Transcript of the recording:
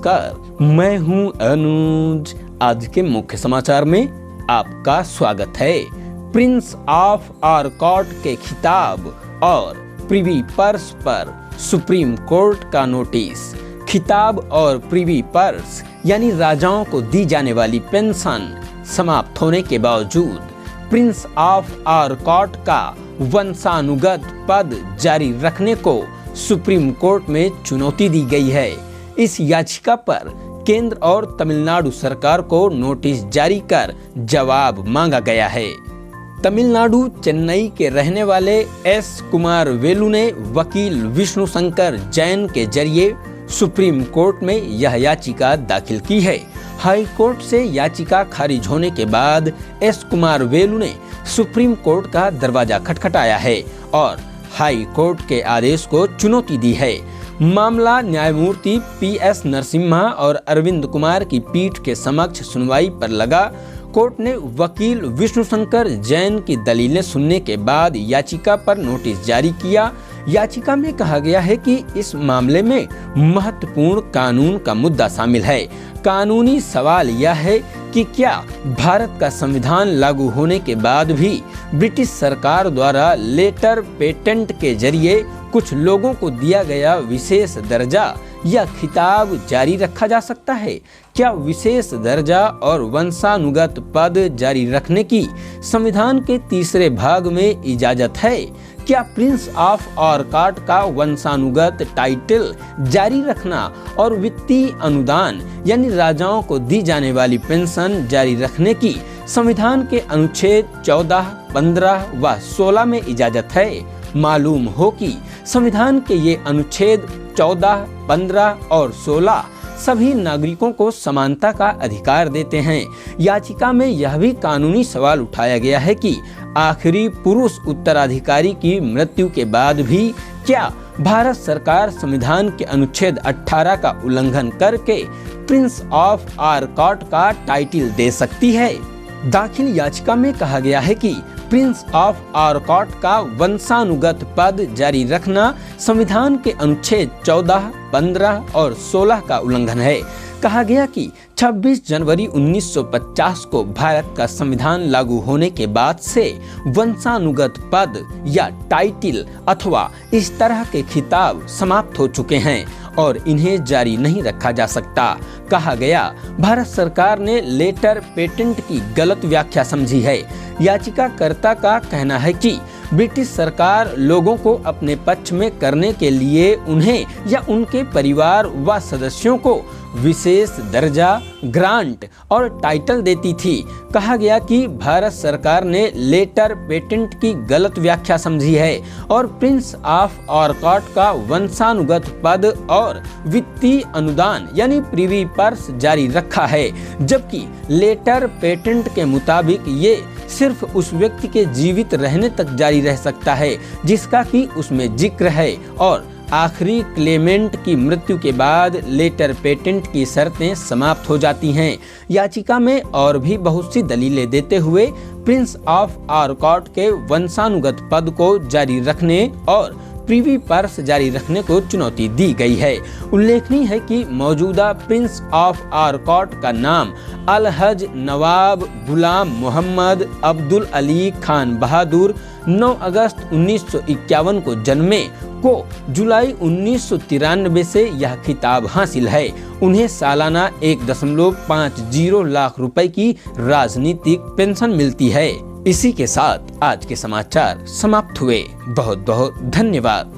नमस्कार, मैं हूं अनुज। आज के मुख्य समाचार में आपका स्वागत है। प्रिंस ऑफ आरकॉट के खिताब और प्रिवी पर्स पर सुप्रीम कोर्ट का नोटिस। खिताब और प्रिवी पर्स यानी राजाओं को दी जाने वाली पेंशन समाप्त होने के बावजूद प्रिंस ऑफ आरकॉट का वंशानुगत पद जारी रखने को सुप्रीम कोर्ट में चुनौती दी गई है। इस याचिका पर केंद्र और तमिलनाडु सरकार को नोटिस जारी कर जवाब मांगा गया है। तमिलनाडु चेन्नई के रहने वाले एस कुमार वेलु ने वकील विष्णु शंकर जैन के जरिए सुप्रीम कोर्ट में यह याचिका दाखिल की है। हाई कोर्ट से याचिका खारिज होने के बाद एस कुमार वेलु ने सुप्रीम कोर्ट का दरवाजा खटखटाया है और हाई कोर्ट के आदेश को चुनौती दी है। मामला न्यायमूर्ति पीएस नरसिम्हा और अरविंद कुमार की पीठ के समक्ष सुनवाई पर लगा। कोर्ट ने वकील विष्णु शंकर जैन की दलीलें सुनने के बाद याचिका पर नोटिस जारी किया। याचिका में कहा गया है कि इस मामले में महत्वपूर्ण कानून का मुद्दा शामिल है। कानूनी सवाल यह है कि क्या भारत का संविधान लागू होने के बाद भी ब्रिटिश सरकार द्वारा लेटर पेटेंट के जरिए कुछ लोगों को दिया गया विशेष दर्जा या खिताब जारी रखा जा सकता है? क्या विशेष दर्जा और वंशानुगत पद जारी रखने की संविधान के तीसरे भाग में इजाजत है? क्या प्रिंस ऑफ आरकॉट का वंशानुगत टाइटल जारी रखना और वित्तीय अनुदान यानी राजाओं को दी जाने वाली पेंशन जारी रखने की संविधान के अनुच्छेद 14, 15 व 16 में इजाजत है? मालूम हो कि संविधान के ये अनुच्छेद 14, 15 और 16 सभी नागरिकों को समानता का अधिकार देते हैं। याचिका में यह भी कानूनी सवाल उठाया गया है कि आखिरी पुरुष उत्तराधिकारी की मृत्यु के बाद भी क्या भारत सरकार संविधान के अनुच्छेद 18 का उल्लंघन करके प्रिंस ऑफ आरकॉट का टाइटल दे सकती है? दाखिल याचिका में कहा गया है कि प्रिंस ऑफ आरकॉट का वंशानुगत पद जारी रखना संविधान के अनुच्छेद 14, 15 और 16 का उल्लंघन है। कहा गया कि 26 जनवरी 1950 को भारत का संविधान लागू होने के बाद से वंशानुगत पद या टाइटल अथवा इस तरह के खिताब समाप्त हो चुके हैं और इन्हें जारी नहीं रखा जा सकता। कहा गया भारत सरकार ने लेटर पेटेंट की गलत व्याख्या समझी है। याचिकाकर्ता का कहना है कि ब्रिटिश सरकार लोगों को अपने पक्ष में करने के लिए उन्हें या उनके परिवार व सदस्यों को विशेष दर्जा, ग्रांट और टाइटल देती थी। कहा गया कि भारत सरकार ने लेटर पेटेंट की गलत व्याख्या समझी है और प्रिंस ऑफ आरकॉट का वंशानुगत पद और वित्तीय अनुदान यानी प्रिवी पर्स जारी रखा है, जबकि लेटर पेटेंट के मुताबिक ये सिर्फ उस व्यक्ति के जीवित रहने तक जारी रह सकता है जिसका कि उसमें जिक्र है और आखिरी क्लेमेंट की मृत्यु के बाद लेटर पेटेंट की शर्तें समाप्त हो जाती हैं। याचिका में और भी बहुत सी दलीलें देते हुए प्रिंस ऑफ आरकॉट के वंशानुगत पद को जारी रखने और प्रिवी पर्स जारी रखने को चुनौती दी गई है। उल्लेखनीय है कि मौजूदा प्रिंस ऑफ आरकॉट का नाम अलहज नवाब गुलाम मोहम्मद अब्दुल अली खान बहादुर 9 अगस्त 1951 को जन्मे को जुलाई 1993 से यह खिताब हासिल है। उन्हें सालाना 1.50 लाख रुपए की राजनीतिक पेंशन मिलती है। इसी के साथ आज के समाचार समाप्त हुए। बहुत बहुत धन्यवाद।